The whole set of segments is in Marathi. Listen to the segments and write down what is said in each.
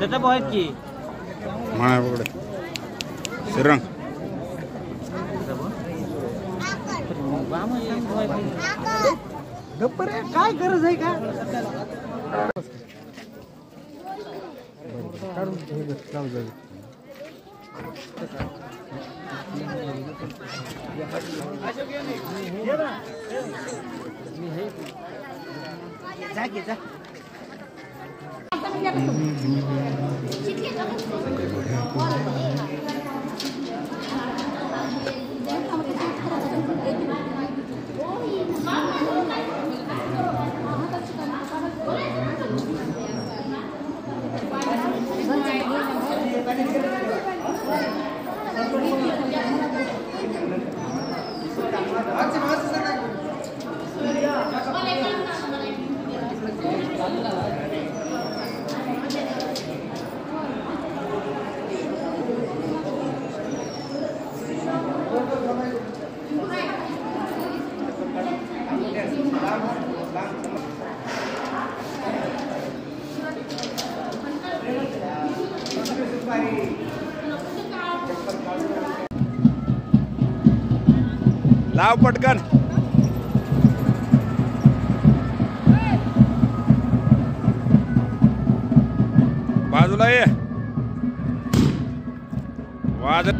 त्याचा भाव आहेत की माळा पकडे श्रीरंग गप्पर काय गरज आहे का लाव पटकन बाजूला ये वाद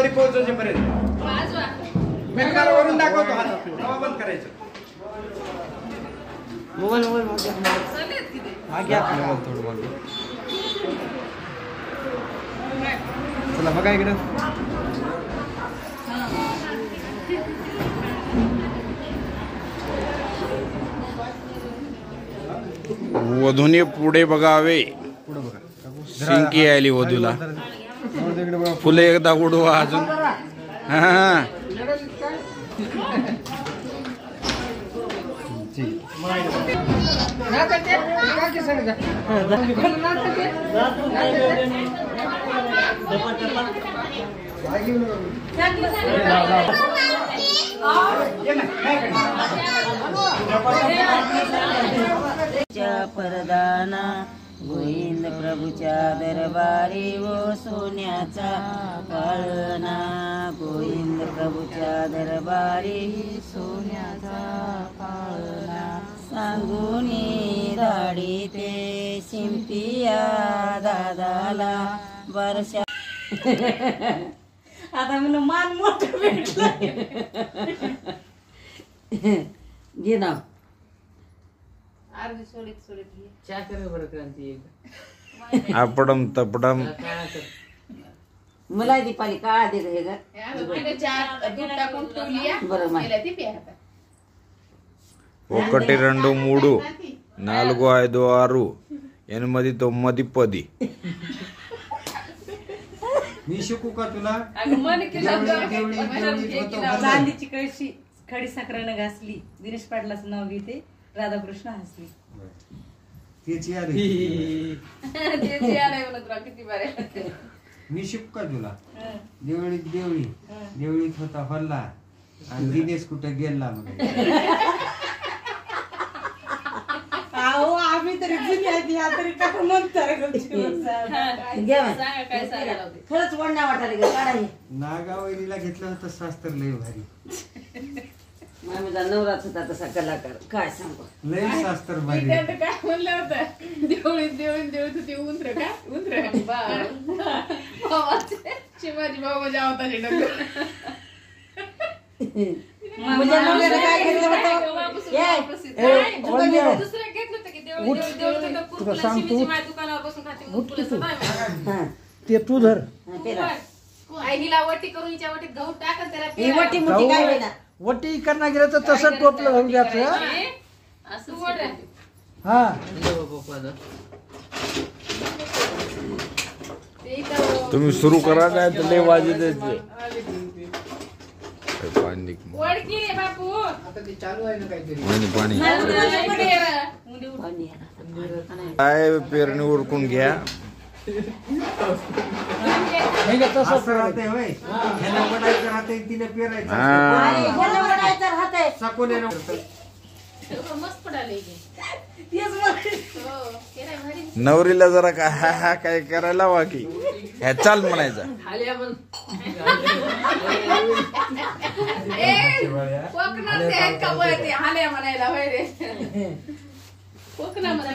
वरी पोहोचेपर्यंत मी तुम्हाला वरून दाखवतो हात हवा बंद करायचं मोबाईल चला बघा इकडं वधूने पुढे बघावे. पुढे बघा शिंकी आली वधूला. फुले एकदा उडवा अजून. हा परदाना गोविंद प्रभूच्या दरबारी वो सोन्याचा पाळणा. गोविंद प्रभूच्या दरबारी सोन्याचा पाळणा. सांगुनी दाढी ते शिंपिया दादाला वर्षा. आता म्हणून मान मोठं भेटलं. घे नाव. आपडम तपडम. मला दीपाली काळा दे रे ग. बरं माहिती. ఒకటి రెండు మూడు 4 5 6 8 9 10. मी शिकू का तुला चांदीची कळशी खडी साखरानं घासली. दिनेश पाटलाचं नाव घेते. राधाकृष्ण हसली. मी शिकू का तुला देवळीत देवळी देवळीत होता हल्ला आणि दिनेश कुठे गेला अहो आम्ही तरी तरी टाकून खरंच वडणा वाटायला गेलं काढा हे. नागावरीला घेतलं होतं शास्त्र लय भारी. आम्ही नवराच होता तसा कलाकार काय सांगू. लय शास्त्र भारी. काय म्हणलं होतं देवळीत देवळीत देवळीत होती उंत्र का उंत्र शिवाजी बाबा जावता म्हणजे नवऱ्याला काय घेतलं होतं? दुसरं घेतलं होतं की देवळी दुकानावर बसून खाते. ते तू धर. हिला वटी करून हिच्या वटीत गहू टाकत त्याला ही वटी मोठी काय होईना. वटी करणार गेलं तर तसं टोपलं होऊन द्यायचं. असं वड हा तुम्ही सुरू करा नाही तर लय वाजे द्यायचे. पाणी वडकी रे बापू पाणी काय पेरणी उरकून घ्या. असं राहते होय ह्याला बनायचं राहते तिने पेरायचं मस्त पडाले. नवरीला जरा काय हा हा काय करायला वा की ह्या चाल म्हणायचा. कोकणात का बोलते हाल्या म्हणायला होय रे. कोकणामध्ये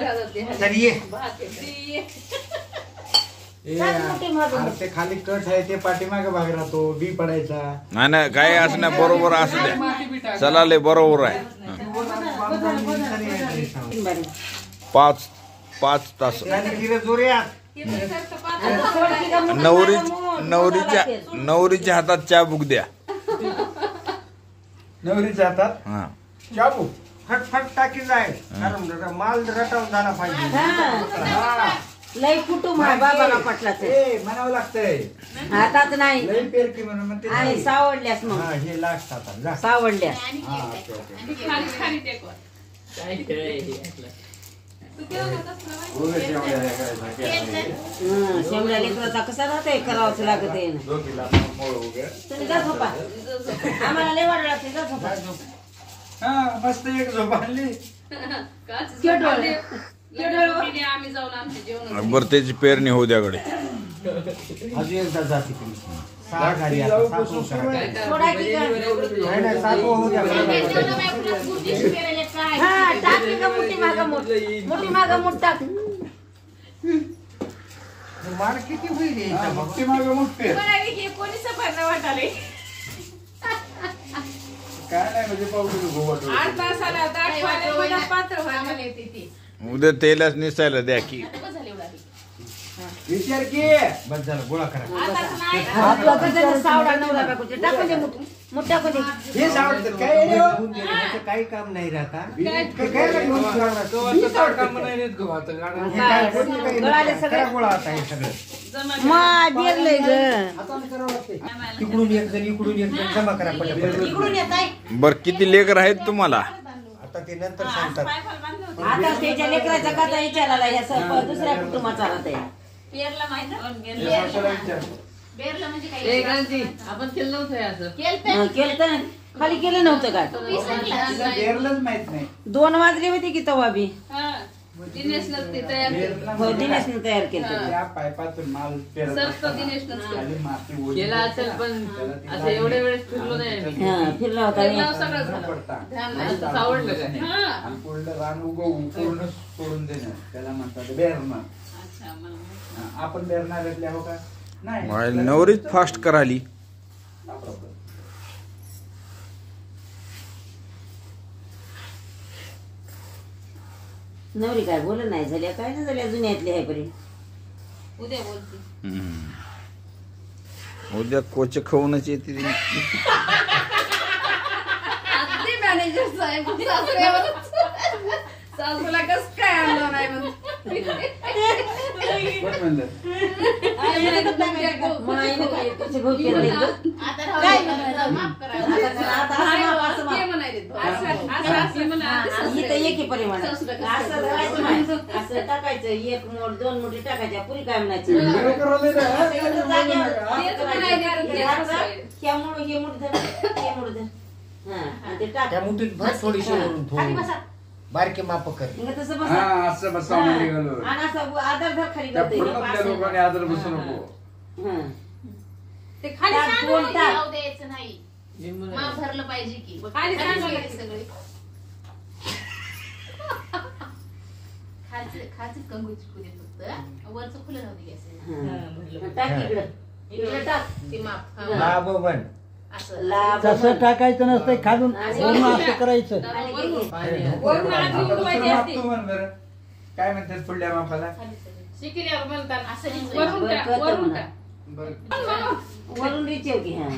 ते खाली कट आहे ते पाठीमागे भाग राहतो बी पडायचा. नाही नाही काय असं नाही बरोबर असू द्या. चला लय बरोबर आहे. 5 तास नवरीच्या हातात चाबूक द्या. नवरीच्या हातात हा चाबूक फटफट टाकी जाय कारण माल रटावून झाला पाहिजे. लय कुटुंब आहे बाबाला पटलाच म्हणावं लागतंय हातात नाही. लय पेरकी म्हणून म्हणते आणि सावडल्यास मग हे लागत आता सावडल्यास शेवड्या लेकराचा कसा राहते करावंच लागत आहे ना. तुम्ही जा झोपा. आम्हाला लय वाढ लागते. जा झोपा. हा मस्त एक झोप आणली. आम्ही जाऊन आमचे जेवण बरं त्याची पेरणी होऊ द्याकडे. अजून एकदा जाते सहा घाली सोडा की काय? सातवं होऊ द्या. हा टाक की का मोठी मागा मोठ टाक. मार किती होईल याचा बाबा? म्हणाले की कोणी सफर वाटाले काय नाही म्हणजे पावडर 8 तासाला दाट पाण्यामध्ये पात्र व्हायला येते ती उद्या तेलाच निसायला द्या की विचार की बस झालं गोळा करा. आपला तर त्याचा सावडा नवरा बायकोचे टाकून दे मोठ टाकून दे. हे सावडतात काय रे हो? घेऊन गेले, ह्याचं काही काम नाही राहता. काय रे घेऊन फिरवणार? मी सावडतात काय? काय, गळाले सगळे. करा गोळा आता हे सगळं. मा दिरलंय ग. हाताने करावं लागते. इकडून एक जण इकडून एक जण जमा करा पटापट. इकडून येत आहे. बर किती लेकर आहेत तुम्हाला? आता ते नंतर सांगतात. आता त्याच्या लेकराचा कथा विचारायला या सर्व दुसऱ्या कुटुंबाचा राहत आहे. पेरला माहित ना सासूला विचार. पेरला म्हणजे काय आपण केलं नव्हतं हे असं. हं, केलं तर खाली केलं नव्हतं का? तिला बेरलंच माहित नाही 2 वाजले होते की तवा बी. दिनेशनंच ते तयार केलं. हो दिनेशने तयार केलं. त्या पायपातून माल पेरत सर्व असताना दिनेशनंच केलं. खाली माती ओढली. केला असेल पण असं एवढ्या वेळेस फिरलो नाही आम्ही. हा फिरला होता फिरला मी. सगळं झालं. पडता. असं सावडलं काय? आणि पुढलं रान उगवून पूर्ण सोडून देणं त्याला म्हणतात बेरणं. आपण बेरणाऱ्यातले आहो का? नाही नवरीच फास्ट कराली. नवरी काय बोल नाही झाल्या काय नाही झाल्या जुन्यातली आहे परी. उद्या बोलते उद्या कोच खाऊनच येते. अगदी मॅनेजर साहेब सासूला कस काय आणलं नाही म्हणून. कोण म्हणलं? मग आईने काय कसे भाऊ केलं नाही गं? आता राहू माफ करा आता असं माप, असं माप. ते म्हणाले. असं म्हणा. इथं एक परिमाण असं धरायचं नाही. असं टाकायचं 1 मूठ 2 मुठी टाकायच्या पुरी काय म्हणायची. बरोबर आले ना? तेच म्हणायचे. ह्या मूठ हे मूठ धर हे मूठ धर. हा आणि ते टाक. त्या मुठीत भर थोडीशी वरून खाली थोडी बसा. बारके माप कर. मग तसं हा बसा. असं बसावं निघालो. आणि असं आधार धर खाली त्या करतोय. पूर्णतल्या लोकांनी आदर बसू नको. हं. ते खाली टाक, सांगा दोन ना, टाक. जाऊ द्यायचं नाही माप भरलं पाहिजे की खाली सांगा खाली सगळे खालच कंगूची खुले फक्त वरचं खुलं राहू दे असं. हं. टाक इकडं. इकडं टाक. ते माप लाभ बन. असं लाभ तसं टाकायचं नसतं खालून वरून असं करायचं. आणि ते- वरून आधी उडवायची असते. तू म्हण बरं काय म्हणतात पुढल्या मापाला? खाली सगळे शिकल्यावर म्हणतात असं नाही वरून टाक, वरून टाक. वरून रिचेव की हा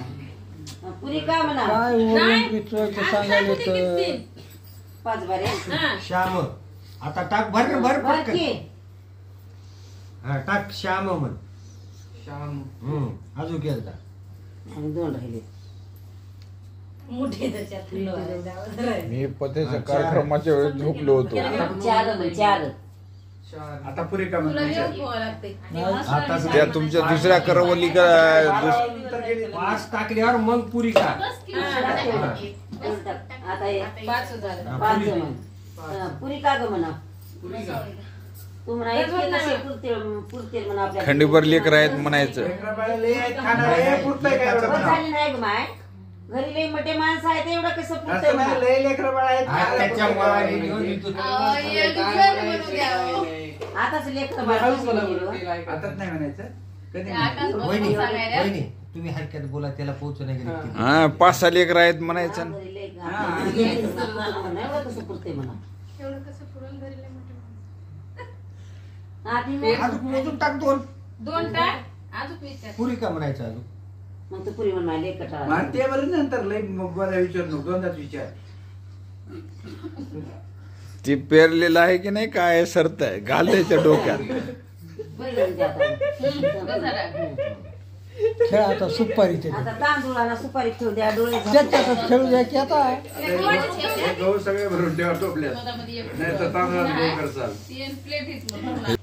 पुरी का म्हणा काय वरून विचारायचं सांगायला तर 5 बारे. श्याम आता टाक भर भर भर पटकन. की. हा टाक श्याम म्हण. अजून केलं का? आणि 2 राहिले. मोठे त्याच्यात मी पतीच्या कार्यक्रमाच्या वेळेस झोपलो होतो. 4 म्हण 4. आता पुरे का तुला म्हणते? येऊन पोहावं लागते. आता त्या तुमच्या दुसऱ्या करवली का 5 टाकल्यावर मग पुरी का? बस की आता हे 5 झालं. 5 म्हण. पुरी का ग म्हणा. तू म्हणा इतके कसे पुरतील म्हणा आपल्या. खंडीभर लेकर आहेत म्हणायचं. लेकरं बाळं लय आहेत, खाणारे आहे, पुरतंय काय एवढं बस म्हणा? झाली नाही ग माय. घरी लई मोठे माणसं आहेत एवढं कसं पुरतंय असं नाही, म्हणा. लय लेकरं बाळं आहेत, आज त्याच्या मुलाने घेऊन येतो. आताच लेकरं तुम्ही बाळ हळूच बोला कशी बरं. गेली व? आताच नाही म्हणायचं कधी ते म्हणायचं? आकाश वहिनी सांगायला. वहिनी तुम्ही हलक्यात बोला त्याला पोहोचू नाही गेले. हा 5-6 लेकर आहेत म्हणायचं. घरी लई म्हणा, एवढं कसं पुरतंय म्हणा. एवढं कसं पुरण धरले मोठे आधी मी- अजून मोजून टाक 2. 2 टाक अजून विचार पुरी का म्हणायचं अजून? मग तू पुरी म्हण माझ्या मग कटाळा. ते बरं नंतर लय मला विचार नको दोनदाच विचार. ती पेरलेलं आहे की नाही काय सरत आहे घाल त्याच्या डोक्यात. बरं झालं ते आता. खेळ आता सुपारी ते आता तांदूळाला सुपारी ठेवू द्या डोळे झाकून. त्याच्यातच खेळू द्या की आता. हे गहू सगळे भरून ठेवा टोपल्यात नाही तर तांदळात गहू करसाल. प्लेट हीच म्हणून.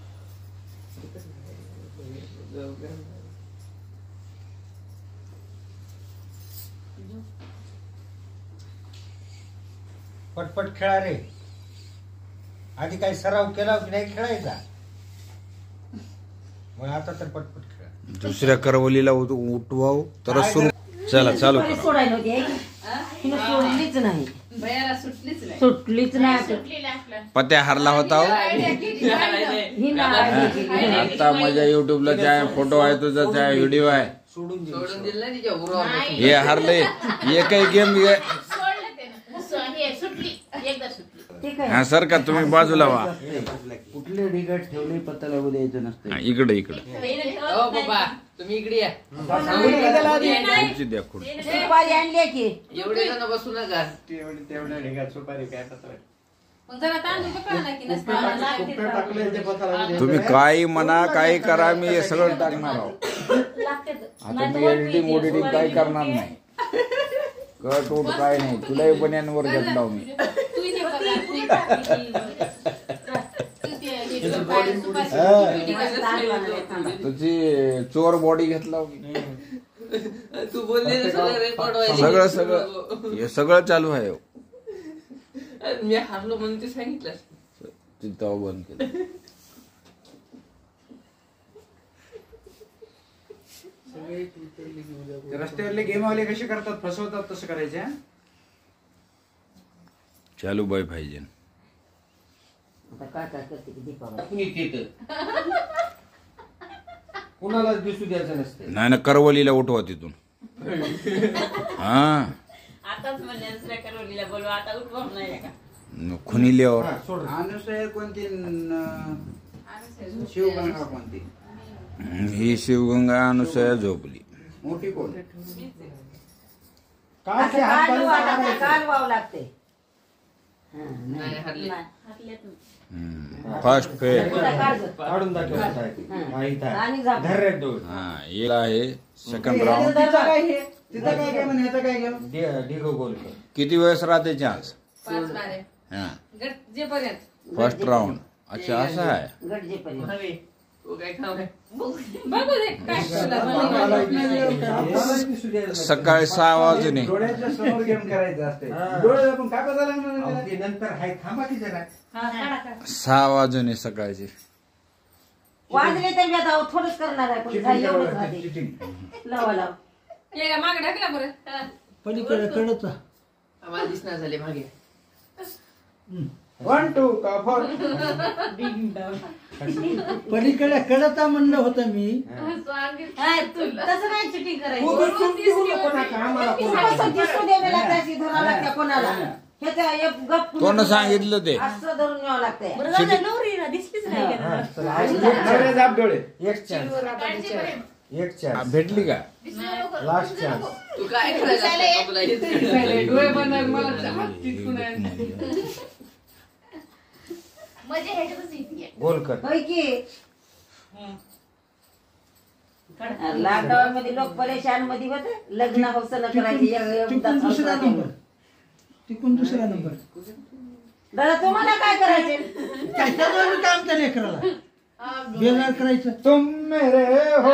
पटपट खेळा रे. आधी काही सराव केला की नाही खेळायचा. मग आता तर पटपट खेळा. दुसऱ्या करवलीला उठवाव तर सुरू. चला चालू सुपारी करा. सोडायला होती आहे की? तिनं सोडलीच नाही. भैयाला सुटलीच नाही. सुटलीच नाही सुटलेलं आपलं. पत्या हारला होता हो. आयडिया केली पाहिजे. ही ना आता माझ्या युट्यूबला त्या फोटो आहे तुझा त्या व्हिडिओ आहे सोडून दे. हे हारले एकही गेम सोडलं त्यानं. हे सुटली एकदा सुटली. ठीक आहे हा सर का तुम्ही बाजूला व्हा कुठले ढिगट ठेवले पत्ता लागू द्यायचं नसतं. हा, इकडे इकडे बाबा तुम्ही इकडे या. खुर्ची द्या खुर्ची सुपारी आणली की एवढे जण बसू नका. तेवढ्या ढिगात सुपारी काय पत्ता मग जरा तांदूळ पकडला की नसतं. टाकले ते पत्ता लागू द्यायचं. तुम्ही काही म्हणा काही करा मी हे सगळं टाकणार आहोत आता मी एडिटिंग काही करणार नाही कट उट काय नाही तुलाही बन्यांवर घेतला मी तू इथे बघा, तू इथे तू ते हे सुपारी- सुपारी- तुझी चोर बॉडी घेतला मी तू बोलले ना सगळं रेकॉर्ड सगळं सगळं हे सगळं चालू आहे हो. मी हारलो म्हणून ते सांगितलं. तिथं बंद केलं रस्त्यावरले गेमवाले कसे करतात फसवतात तसं करायचे हा? चालू बाय पाहिजे आता काय काय करते की दीपावली कुणी तिथं कुणालाच दिसू द्यायचं नसतं. नाही ना करवलीला उठवा तिथून हा आताच म्हणले दुसऱ्या करवलीला बोलवा, आता उठवणार नाही का? खुनिल्यावर हा, सोड. अनुसया कोणती शिवगंगा कोणती ही शिवगंगा अनुसया झोपली मोठी कोण असं काल व्हावं लागते, काल व्हावं लागते नाही हारले. फर्स्ट फेर पुढं काढ गं. काढून दाखव आता आहे ते. हा, इथं आहे. आणि झाप. धर रे दोन. हा एक आहे सेकंड राऊंड तिथं काय हे तिथं काय गेम आणि ह्याचं काय गेम ढिग गोल कर. किती वेळेस राहते चान्स 5 बारे हा गट जे पर्यंत फर्स्ट राऊंड अच्छा असं आहे गडजेपर्यंत अरे तू काय काम आहे. बघू दे काय तुला आम्हाला म्हणलं. दिसू द्यायचं नसतं. सकाळी 6 वाजून डोळ्याच्या समोर गेम करायचं असते हा. डोळे आपण काय बदल अहो, ते नंतर हाय थांबा की जरा. हा, काढा, काढा. 6 वाजून सकाळचे वाजले तर मी आता थोडंच करणार आहे पण झालं एवढंच राहते. लावा लाव ये का मागे ढकला बरं. हा. पलीकडे कडच आम्हाला दिसणार झाले मागे. 1 2 का 4 पलीकडे कडचा म्हणलं होतं मी हाय, तू तसं नाही चिटिंग करायची तू दिसून देऊ नको नका आम्हाला कोणाला. कसं दिसू द्यावे लागते अशी धरावं लागते कोणाला ह्याच्या एक गप कोण सांगितलं ते असं धरून न्यावं लागतंय बरं जाऊ दे, नवरीला दिसलीच नाही का? हा, चला, आज जाप डोळे एक चान्स एक चान्स भेटली का लास्ट चान्स. तू काय करायला तुला हेच डोळे बंद मला हात चिटकून आहे. मजा ह्याच्यातच येते. गोल कर. होय की लॉकडाऊन मध्ये लोक परेशान मध्ये होते लग्न हौसला करायची तिकून दुसरा नंबर तिकून दुसरा नंबर दादा तुम्हाला काय करायचे काय त्याच्यावर काम त्या लेकराला बेजार करायचं तुम मेरे हो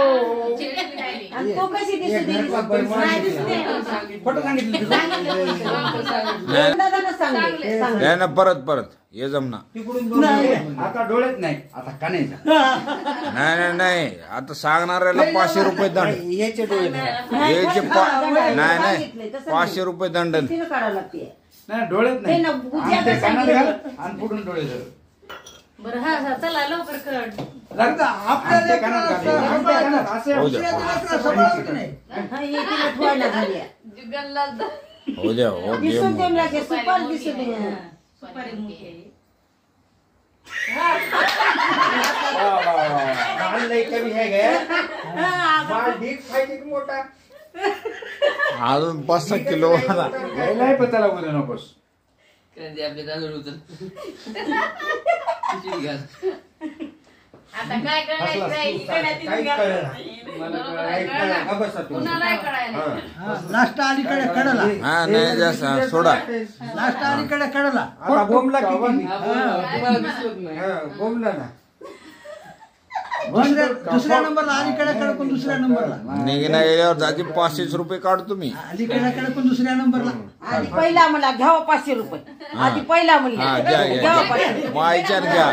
आणि तो कशी दिसू एक दे घरचा बैमान नाही दिसू दे खोटं सांगितलं दादाला सांगले नाही ना परत ये जमना तिकडून दोन गोल. आता डोळ्यात नाही आता कानायचा नाही आता सांगणाऱ्याला 500 रुपये दंड याचे डोळे धरा. याचे नाही 500 रुपये दंड तिला काढावं लागते नाही डोळ्यात नाही ते ना, बुद्धी आणि ते आता कानात सांगितलं. घाल आणि पुढून डोळे धर बरं हा हा, चला लवकर कळ. लागतं आपल्या आणि ते कानात घाल. आणि ते कानात असं हो द्या लेकराला सांभाळायचं नाही हा, हे तिला ठेवायला झाली आहे. जुगलला हो द्या हो दिसून गेम देऊ लागते सुपार दिसून दे सुपारी मोठी आहे. बाल लई कमी आहे गं. बाल ढीग पाहिजे की मोठा. अजून 5-6 किलो वाला. यायलाही पत्ता लागू दे नकोस आपले तांदूळ उचल. पिशवी घाल. आता काय हसला, करायचं काहीच कळलं नाही. मला कळलं. का बसा तुम्ही? कुणालाही कळायला हा. लास्ट अलीकडे कडला हा नाही जास्त सोडा लास्ट अलीकडे कडला आता बोंबला किती? तुम्हाला दिसत नाही. हा, बोंबला ना. दुसऱ्या नंबरला अलीकडे कडकून दुसऱ्या नंबरला निघणं गेल्यावर जाती 500 रुपये काढ तुम्ही अलीकडे कडकून दुसऱ्या नंबरला आधी पहिला म्हणला घ्यावा 500 रुपये आधी पहिला हा म्हणले घ्या घ्यावा घ्या 500 मग आईच्यात घ्या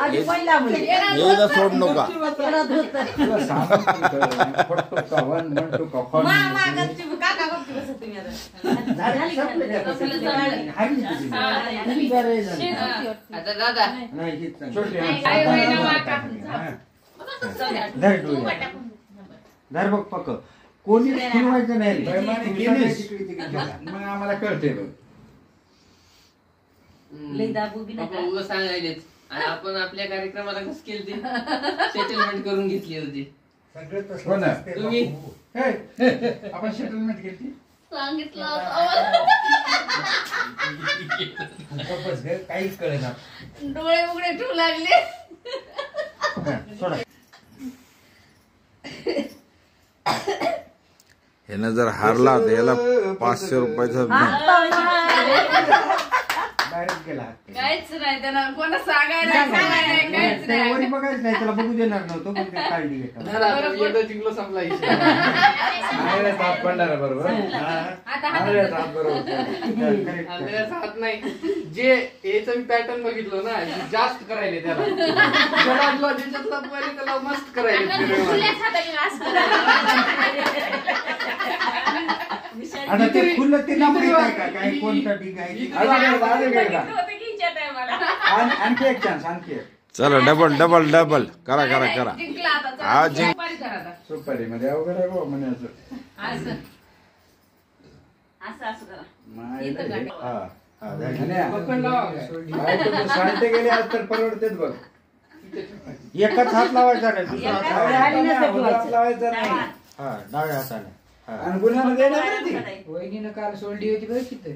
आधी पहिला म्हणले एकदा सोड नका त्याला धुतं. तुला सांगून फटतो का 1 1 2 का 4 मा गपची काका गपची बसा तुम्ही आता. आता दादा धर बघ पक्क कोणी फिरवायचं नाही रे. मग आम्हाला कळते बघ. लई दाबू बी आपण नका. उगाच सांगायलेत आणि आपण आपल्या कार्यक्रमाला कसं केलं ते सेटलमेंट करून घेतली होती. हो ना. तुम्ही हे, आपण सेटलमेंट केली. सांगितलं होतं आम्हाला. काहीच कळेना. डोळे उघडे ठेवू लागले. सोडा. ह्यानं जर हारला तर याला 500 रुपयाचं डायरेक्ट गेला. काहीच नाही त्यांना कोणा सांगायला काहीच नाही. वरी बघायचं नाही त्याला बघू देणार नव्हतं पण ते काढली घेतलं. जिंकलो संपला विषय. आंधळ्याचा हात पडणार आहे बरोबर. आता आंधळ्याचा हात बरोबर. आंधळ्याचा हात नाही. जे याचं मी पॅटर्न बघितलं ना जास्त करायले त्याला ज्याच्यातला पहिले त्याला मस्त करायले. खुल्याच हाताने वास आता ते खुलं ते माहित आहे का काय कोणता ठीक आहे की? आणखी एक चान्स आणखी एक. चला डबल डबल डबल करा करा करा. जिंकला आता. हा जिंक. सुपारी मध्ये अवघड आहे गो म्हणायचं. असं असं करा. हा, हा, झाली. शांत गेले आज तर परवडतेच बघ. एकच हात लावायचा नाही दुसरा हात लावायचा. लावायचा नाही. हा डाव्या हाताने. हा. आणि गुन्ह्यानं देणार ना ती. वहिनीनं काल सोडली होती बघ तिथं.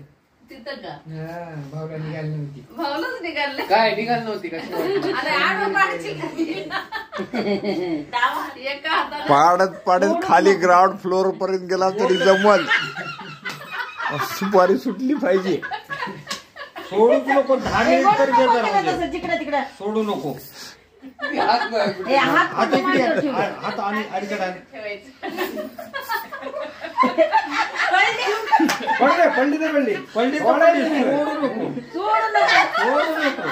तिथं का भावला निघाली नव्हती. भावनच निघालं. काय निघाल नव्हती का? अरे आडवं पाडची एका हाताने पाडत पाडत खाली ग्राउंड फ्लोअर पर्यंत गेला तरी जमल. सुपारी सुटली पाहिजे. सोडूच नको 10 मिनिट तर घे जरा म्हणजे. तसं जिकडं तिकडं. सोडू नको. हे हात हात कुठं इकडे मांडीवर ठेव. हात आणि अलीकडे आण. ठेवायचं. पडले पडली तर पडली. पलटी तर पलटी. सोडू नको. सोडू नका. सोडू नको.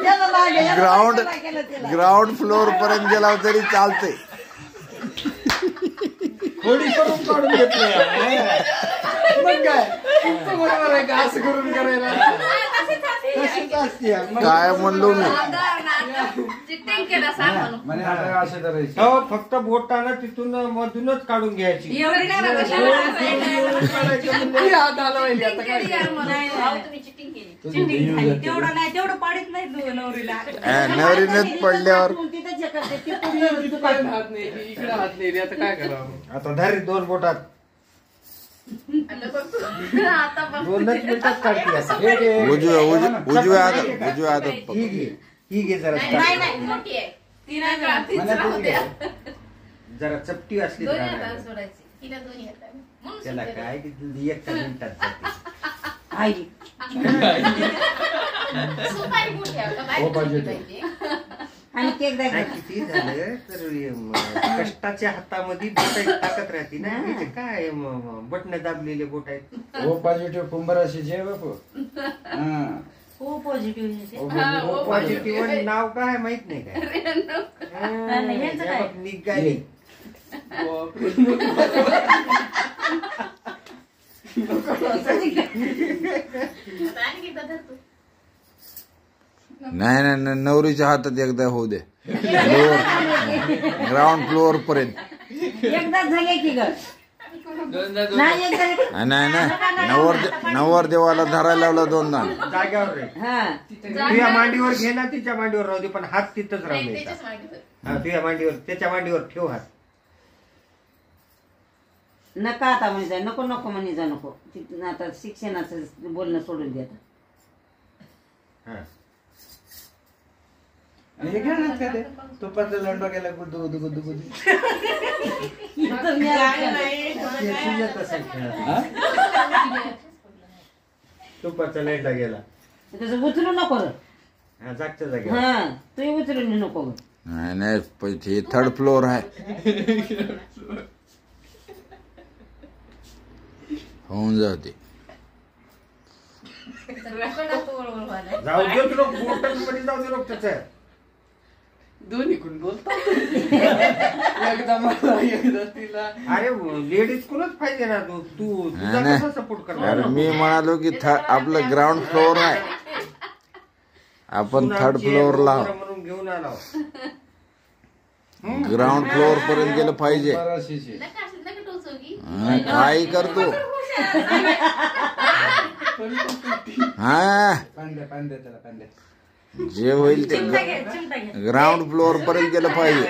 याला लागे, याला ग्राउंड लागे, केलं त्याला. ग्राउंड फ्लोअर पर्यंत गेला तरी चालते. थोडी करून काढून घेतलं यार. मग काय बरोबर आहे का असं करून करायला. तशीच असते यार. मग काय म्हणलो मी. चिट्टिंग केलं सांग म्हणून. म्हणे आता असं करायचं. हो, फक्त बोटानं तिथून मधूनच काढून घ्यायची. एवढी नाही बघा, कशाला हात हलवायले आता काय भाऊ, तुम्ही चिटिंग केली. चिटिंग झाली. तेवढं नाही, तेवढं पाडीत नाही नवरीला. नवरीनेच पडल्यावर तिथं जे करते ते पूर्ण चुकायचं. हात नाही इकडे हात नाही आता काय करावं. आता धर 2 बोटात. आता बघ. 2च मिनिटात काढते आता. उजव्या हातात पकड. ही घे जरा. नाही नाही मोठी आहे. ती नाही का? तीच राहू द्या. जरा चपटी असली तर दोन्ही आणायला. हाताने सोडायची. हिला दोन्ही हाताने. म्हणून त्याला सुटलं. काय की 1 मिनिटात जाते. आई. सुपारी मोठी आहे. का हो, बारीक पाहिजे मोठी ते. पाहिजे? आणि केक नाही, द्यायचा. किती झालं तर कष्टाच्या हातामध्ये बोट ताकद राहते ना. याचे काय बटन दाबलेले बोट आहेत. ओ पॉझिटिव्ह कुंभाराशी जे बापू. हा. हो पॉझिटिव्ह येते. ओ पॉझिटिव्ह नाव काय माहित नाही काय. नाही, ह्यांचं काय? निघाली. आणि एकदा धर तू. नाही नाही नाही, नवरीच्या हातात एकदा होऊ दे. ग्राउंड फ्लोअर पर्यंत. एकदाच झाले की ग. दोनदा नाही एकदा. नाही नाही नवरदेवाला धरायला लावला 2दा. जाग्यावर रे. हा. तुझ्या मांडीवर घे ना, तिच्या मांडीवर राहू दे पण हात तिथंच राहू नाही, दे. त्याच्याच मागे धर. हा, तुझ्या मांडीवर त्याच्या मांडीवर ठेव हात. नका आता म्हणे जा, नको नको म्हणे जा, नको. तिथून आता शिक्षणाचं बोलणं सोडून दे आता. हा. आणि हे घेणार का ते तुपाचा लंडो गेला गुद्दू गुद्दू गुद्दू गुद्दू. इथं मी आले नाही. ते तुझ्यात असेल खेळायला. हा? तुपाचा लेंडा गेला. तसं उचलू नको रे. हा, जागच्या जागेवर. हा, तू उचलून नको. नाही नाही पैसे 3rd फ्लोअर आहे. होऊन जाते. तर वेळा तू बरोबर व्हायला. जाऊ दे तुला बोटांमध्ये जाऊ दे लोक त्याचं. दोन्ही कोण बोलतात एकदा मला एकदा तिला. अरे लेडीज कोणच पाहिजे ना तू तू तुझा नाही. कसा सपोर्ट करणार अरे मी म्हणालो की आपलं ग्राउंड फ्लोअर आहे, आपण थर्ड फ्लोअरला म्हणून घेऊन आलो. ग्राउंड फ्लोअर पर्यंत गेलं पाहिजे. बराचशी. काय करतो हा पांड्या पांड्या त्याला पांड्या. जे होईल ते ग्राउंड फ्लोअर पर्यंत गेलं पाहिजे.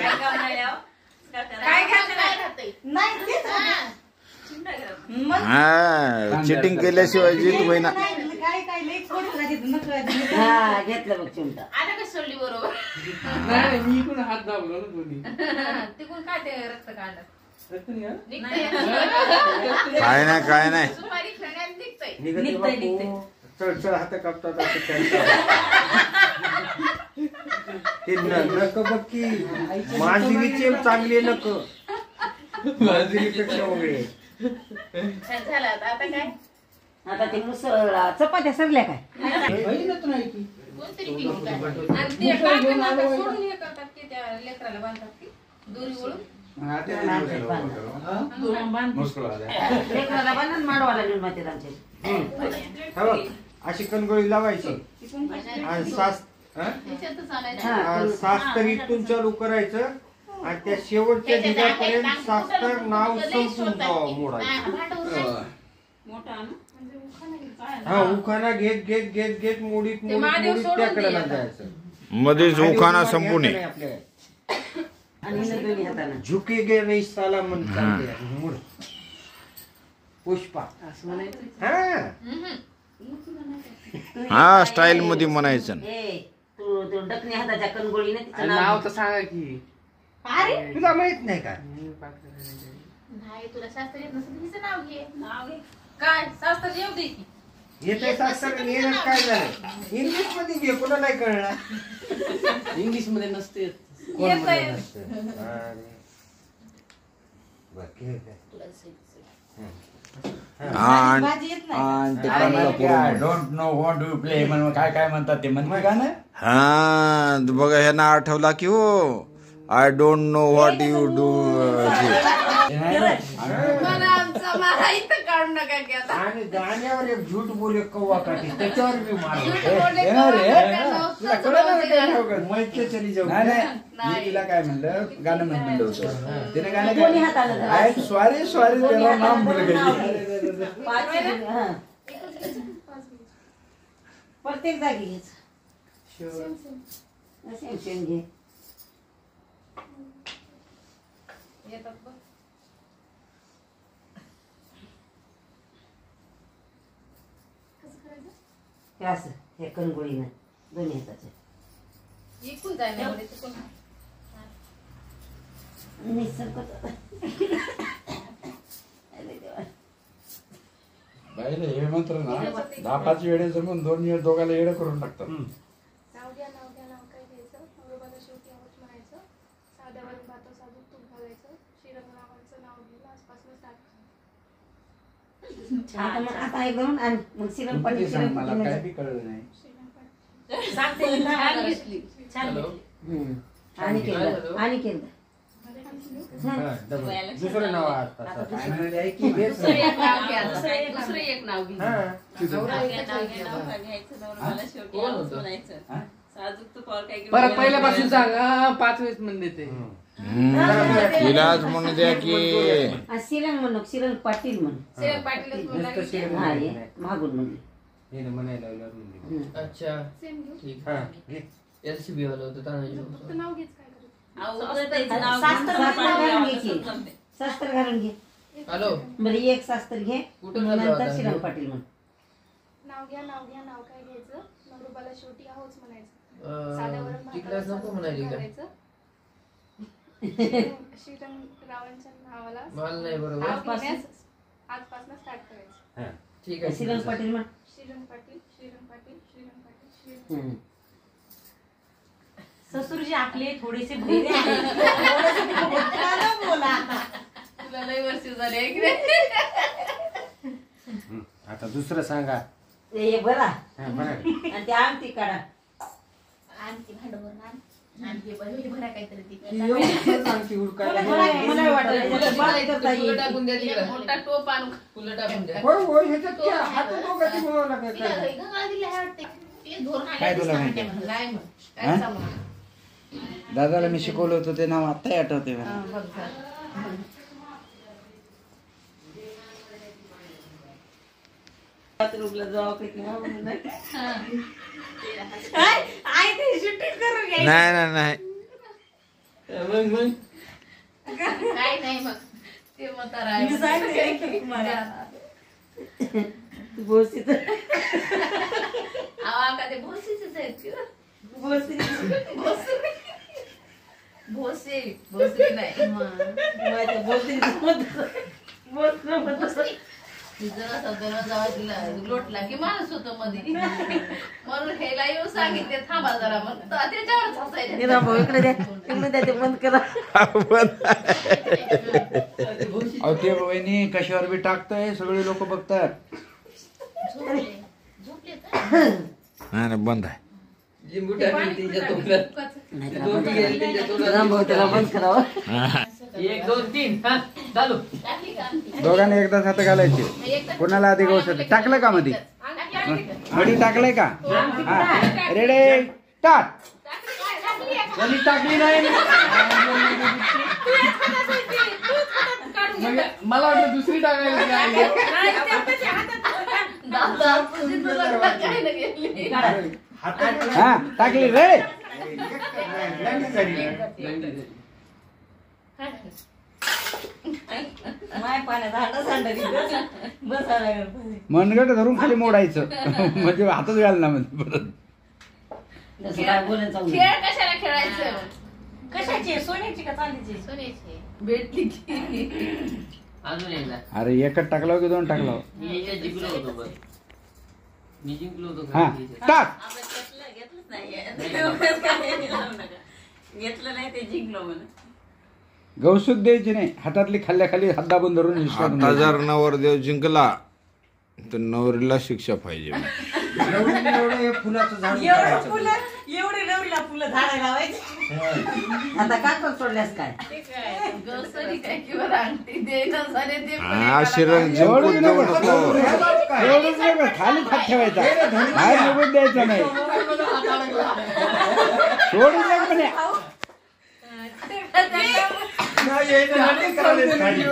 हा चिटिंग केल्याशिवाय जीत होईना. हा घेतलं बघ चिमटा. आता कशी सोडली बरोबर. नाही मी इकडून हात दाबलो ना दोन्ही. तिकडून काय ते रक्त काढलं. काय नाही सुपारी खेळण्यात निघतंय. निघते बापू. चढ चढ हात कापतात असं खेळतात. ते नक बघ की मांजरीचे चांगले नक मांजरीपेक्षा वगैरे. झालं आता काय आता ते मुसळ चपात्या सरल्या काय बहीणच नाही की. कोणतरी केली काय. आणि ते टाकून आता सोडून हे करतात की त्या लेकराला बांधतात की दोरी वळून. हा, ते मुश्किल आहे. लेकराला बांधून माडवाला नेऊन माहिती आमच्या. हा बघ अशी कणगोळी लावायची आणि सास त्याच्यातच आणायचं. सास्तर इथून चालू करायचं आणि त्या शेवटच्या दिवसापर्यंत सास्तर नाव संपून जावं मोडायचं. हा उखाणा घेत घेत घेत घेत मोडीत मोडीत मोडीत त्याकडे जायचं. मध्येच उखाणा संपू नये. आणि हिनं दोन्ही हातानं झुके गे नाही साला म्हणतात मूड पुष्पा हा स्टाईल मध्ये म्हणायचं. ए तू तू डकणी हाताच्या कणगोळीने तिचं नाव नाव तर सांगा की. अरे तुला माहित नाही का. नाही तुला शास्त्र येत नसेल हिचं नाव घे. नाव घे काय शास्त्र येऊ दे की. येते सास्तर येण्यात काय झालं. इंग्लिश मध्ये घे कोणा नाही कळणार. इंग्लिश मध्ये नसते. येतंय. Don't know what do play म्हणून काय काय म्हणतात ते म्हणते का ना. हा बघा ह्यांना आठवला की हो I don't know what you do. मला आमचा मारा इथं काढू नका की आता. आणि गाण्यावर एक झूट बोले कव्वा काठी त्याच्यावर मी मारलो. मैत्री चली जाऊ. नाही नाही मी तिला काय म्हणलं गाणं म्हणलं होतं. तिने गाणं दोन्ही हातानं धरा. आय सॉरी सॉरी तेरा नाम भूल गई. हा. प्रत्येक जागी घ्यायचं. सेम सेम घे. येतात बघ. हे असं हे कणगोळीनं दोन्ही हाताच्या. इकून जाय ना म्हणजे तिकून. बाईला हे मंत्र ना 10-5 वेळे जमून 2 वेळ दोघाला येडं करून टाकतात. नाव घ्या नाव काय घ्यायचं. नवरोबाला शेवटी आवड म्हणायचं. साध्यावरून भातो साधून तूप घालायचं. श्रीरंगनावांचं नाव घेऊन आजपासून स्टार्ट. आता एकदम आणि मग सिरम पाणी सांग मला काय बी कळलं नाही. छान घेतली. छान घेतली. आणि केलं आणि केलं. दुसरं नाव आहे काय म्हणाले आहे की हेच दुसरं एक नाव घ्या. दुसरं एक नाव घे. परत पहिल्यापासून सांगा 5 वेळेस म्हणले ते. तिलाच म्हणू द्या की सिरंग म्हणू सिरंग पाटील म्हण. श्रीरंग पाटीलच बोलायचं. हा ये मागून म्हणजे हे म्हणायला लावल्यावर अच्छा सेम घेऊ. ठीक हा आहे. घे. LCB वाला होतं तानाजी. फक्त नाव घेच काय करायचं. शास्त्र घालून घे. हॅलो बरं एक शास्त्र घे कुठं मग चालला नंतर होता? श्रीरंग पाटील म्हण. नाव घ्या नाव काय घ्यायचं. नवरोबाला शेवटी आहोच म्हणायचं. साध्यावरून तिकडेच नको म्हणाली का? श्रीरंगरावांच्या नावाला मला नाही बरोबर. आजपासून स्टार्ट करायचं. ठीक आहे. श्रीरंग पाटील म्हण. श्रीरंग पाटील श्रीरंग पाटील श्रीरंग पाटील श्रीरंग. ससुरजी आपले थोडेसे भैरे आहेत. तुला लई वर्ष झाले आहे की नाही. आता दुसरं सांगा. ते बरा हा, बरं. आणि ते आमटी काढा. आणखी भांडवल आण. आणि हे बघ, हे भरा काहीतरी ती. एवढं सांगते हुडकायला. मला वाटलं त्याच्यात बाळी करता येईल. फुलं टाकून द्या एक तिकडं. मोठा टोप आणू. फुलं टाकून द्या. होय होय ह्याच्यात काय हात दोघांची मिळवला काय तिला काय गंगाळ दिली आहे वाटते. ते धोरण आलं काय तुला दिसतं माहिती? म्हणते. काय मग? हा? काय सांगू? दादाला मी शिकवलं होतं ते नाव आत्ताही आठवते मला. हा, बघ झालं. बाथरूमला जावं काही किंवा म्हणून नाही. हा. आई ते shooting करून घ्यायची. नाही काय नाही मग ते म्हातारा मी सांगते की मला. तू बोलशील तर. आवा का ते भोसीचेच आहेत की हो? बोलशील. भोसे नाही माहिती बोलशील तर बोलशील. जरा दररोज आवाज दिला लोटला की माणूस होतो मध्ये म्हणून हेला येऊन सांगितले थांबा जरा मग त्याच्यावरच हसायचे. हे राम भाऊ इकडे द्या. इकडे द्या ते बंद करा. अहो ते वहिनी कशावर बी टाकतोय सगळे लोक बघतात. झोपले तर नाही बंद आहे. लिंबू टाकली तिच्या तोंडात. दोघी गेली तिच्या तोंडात. राम भाऊ त्याला बंद करावं. 1 2 3 हा चालू. टाकली का आमटी? दोघांनी एकदाच हात घालायचे. कोणाला आधी गोष्ट टाकलं का मध्ये मधी टाकलंय का? हा रेडी स्टार्ट. कधी टाकली नाही. मला वाटलं दुसरी टाकायला काय. हा टाकली रे. माय पाण्यात हाडं सांडली. बसायला लागलं. मनगट धरून खाली मोडायचं म्हणजे हातच घालणार म्हणजे परत. जसं काय बोलायचं चालू. खेळ कशाला खेळायचं? कशाची सोन्याची का चांदीची? सोन्याची भेटली की अजून एकदा. अरे एकच टाकला की दोन टाकला? मी याच्यात जिंकलो होतो बरं. मी जिंकलो होतो हा टाक. घेतलंच नाही. घेतलं नाही ते जिंकलो म्हणून. गौसूत द्यायची नाही. हातातली खाल्ल्या खाली हात दाबून धरून हिसकावून आता द्यायची. जर नवरदेव जिंकला तर नवरीला शिक्षा पाहिजे. एवढं हे फुलाचं झाड एवढं उचलायचं. फुलं एवढे नवरीला फुलं झाडं लावायची. आता का कर सोडल्यास काय? ते काय गवसरी काय किंवा रांगठी देणं झाले ते पण हा एकाला शिरण करायचं. जिंकून देऊ नको. एवढंच नाही बरं, खाली हात ठेवायचा. बाहेर निघून द्यायचा नाही. सोडून द्या म्हणे. नाही, हे झाडे करायला खाली.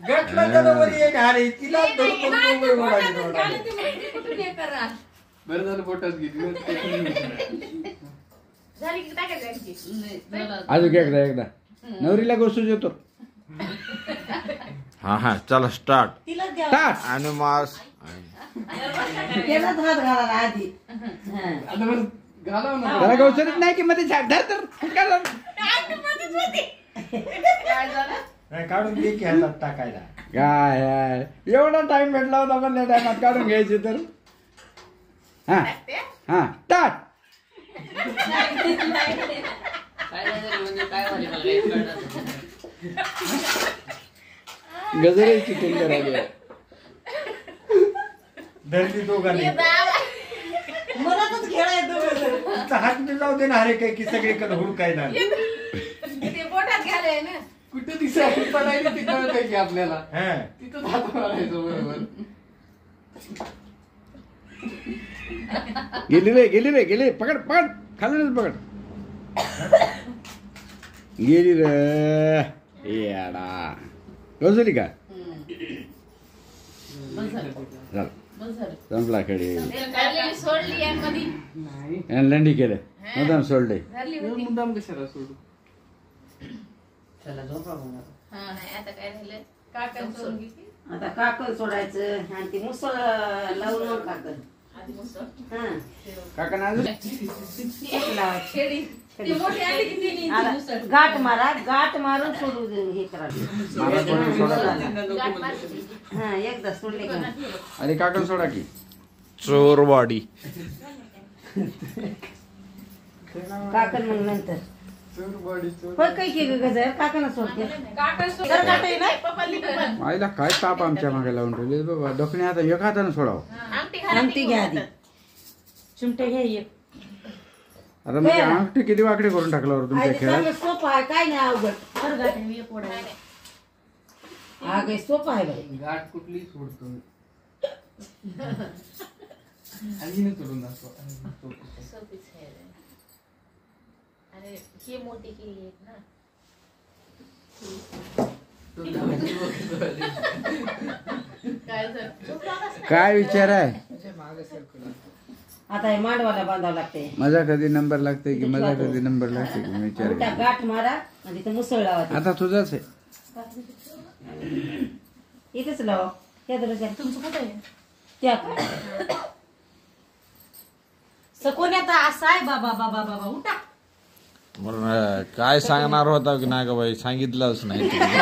गटलं तर वर एक हारे. तिला धरून नाही, ते उभं पोटात राहिली. घालून ती माहिती कुठून हे करा. बरं झालं पोटात घेतली. झाली की टाकायची आणखी. अजून एकदा नवरीला गोसूच येतो. हा हा चला स्टार्ट. तिला द्या. टाक. आणि मास त्यालाच हात घालायला आधी. हा. आता बरं घालाव ना. त्याला गौसरीत नाही की मध्ये धर तर फुटका धर. काय झालं? नाही, काढून दे की हातात टाकायला. काय यार, एवढा टाइम भेटला होता पण त्या टाइमात काढून घ्यायची तर. हा हा टाक. काय झालं म्हणजे काय झालं मला काही कळलं नाही. गजराची टेंडर आली. धरली दोघांनी. मनातच खेळायचं दोघं जण. तुमचा हात मी लावू दे ना. अरे काय की सगळीकडे हुडकायला. ते बोटात घालाय ना. कुठे दिसायला पडायला ते कळत आहे की आपल्याला. हा. तिथं हात मारायचं बरोबर. गेली रे पकड खालूनच पकड. गेली रे येडा. गजरी का झालं संपला कडे. धरली, सोडली यामध्ये. लंडी केलं मुद्दाम सोडले. धरली होती. मुद्दाम कशाला सोडू. चला झोपा मग. हा नाही आता काय झालं काका सोडून घेतली. आता काकड सोडायचं आणि ती मुसळ लावून मग काकड. आधी मस्त. हा. काका ना अजून खेडी ती मोठी आली की तिने आता ती मुसळ. गाठ मारून सोडू दे हे मला कोणी सोडा. करायचं. गाठ मारली. हा एकदा सोडले का अरे काका सोडा की. चोरवाडी. काकड मग नंतर पण काही की गजर काकांना सोडते. काका तर काकाही नाही. पप्पाली पण. आईला काय ताप आमच्या मागे लावून ठेवले बाबा. दखणे आता एक हातानं सोडावं. आमटी घाला आमटी घ्या आधी. चिमटे घ्या एक. आता मी अंगठी किती वाकडे करून टाकल्यावर तुमच्या खेळात. चांगलं सोपं आहे, काय नाही अवघड. बरं गाठ मी एक ओढ आहे. हा काही सोपं आहे बाई. गाठ कुठली सोडतो आणि सोडून दाखव. सोपीच आहे रे. अरे ही मोठी केली एक ना. काय झालं? काय विचार आहे आता हे मांडवाला बांधावं लागते. माझा कधी नंबर लागते की माझा कधी नंबर लागते की मी विचार उलटा गाठ मारा आणि तिथं मुसळ लावा. आता तुझाच आहे. इथेच लावा. त्या दरवाजा तुमचं कुठे आहे? त्या सकोन्यात असा आहे बाबा बाबा बाबा उठा. बरं, काय सांगणार होता की नाही का बाई, सांगितलंच नाही तुम्ही.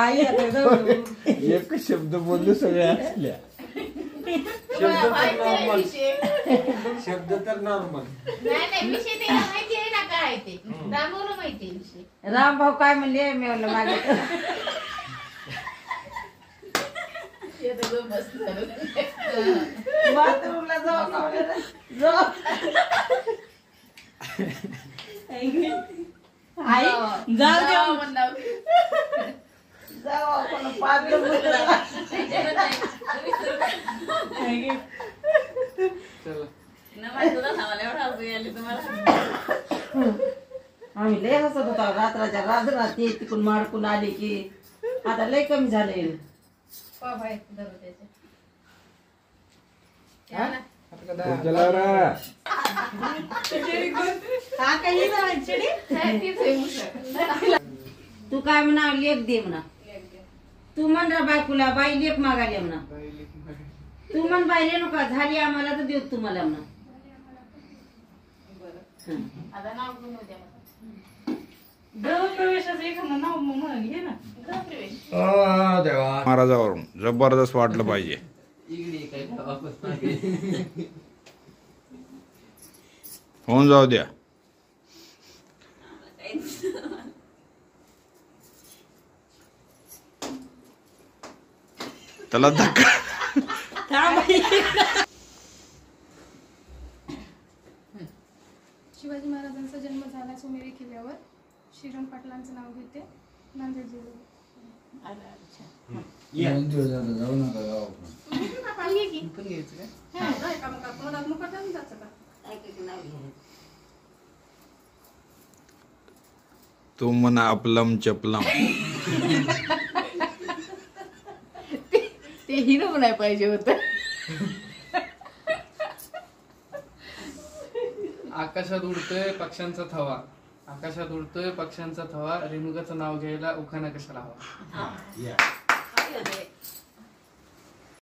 आई आता एक शब्द बोललो सगळ्या असल्या. तुम्हाला माहिती आहे विषय? शब्द तर नॉर्मल. नाही विषय त्याला माहिती आहे ना काय ते. रामभाऊला माहिती आहे विषय. राम भाऊ काय म्हणले मी म्हणलं मागे बाथरूमला जाऊ आई जाऊ द्या जाऊ आपण पाच आम्ही लय हसत होता रात्राच्या रात्री तिकडून माडकून आली की आता लय कमी झाले. बाहेर दरवाजाचे. तू काय म्हणा लेप दे म्हणा. तू म्हण रा बायकोला बाई लेप मागायला म्हणा. तू म्हण बाई नका झाली आम्हाला तर देऊ तुम्हाला म्हणा. आता नाव घेऊन उद्या मला. गृहप्रवेशाचं एखादं नाव म्हणून घे ना. गृहप्रवेश. महाराजावरून जबरदस्त वाटलं पाहिजे. इकडे काय वापस मागे. होऊन जाऊ द्या. त्याला धक्का. शिवाजी महाराजांचा जन्म झाला सोमेरी किल्ल्यावर. श्रीरंग पाटलांचं नाव घेते. नांदेड जिल्ह्यात. जाऊ नका गावाकडून. पण घ्यायचं काय? तू म्हणा अपलम चपलम. ते हिरो नाही पाहिजे होतं. आकाशात उडतोय पक्ष्यांचा थवा. आकाशात उडतोय पक्ष्यांचा थवा. रेणुकाचं नाव घ्यायला उखाणा कशाला हवा.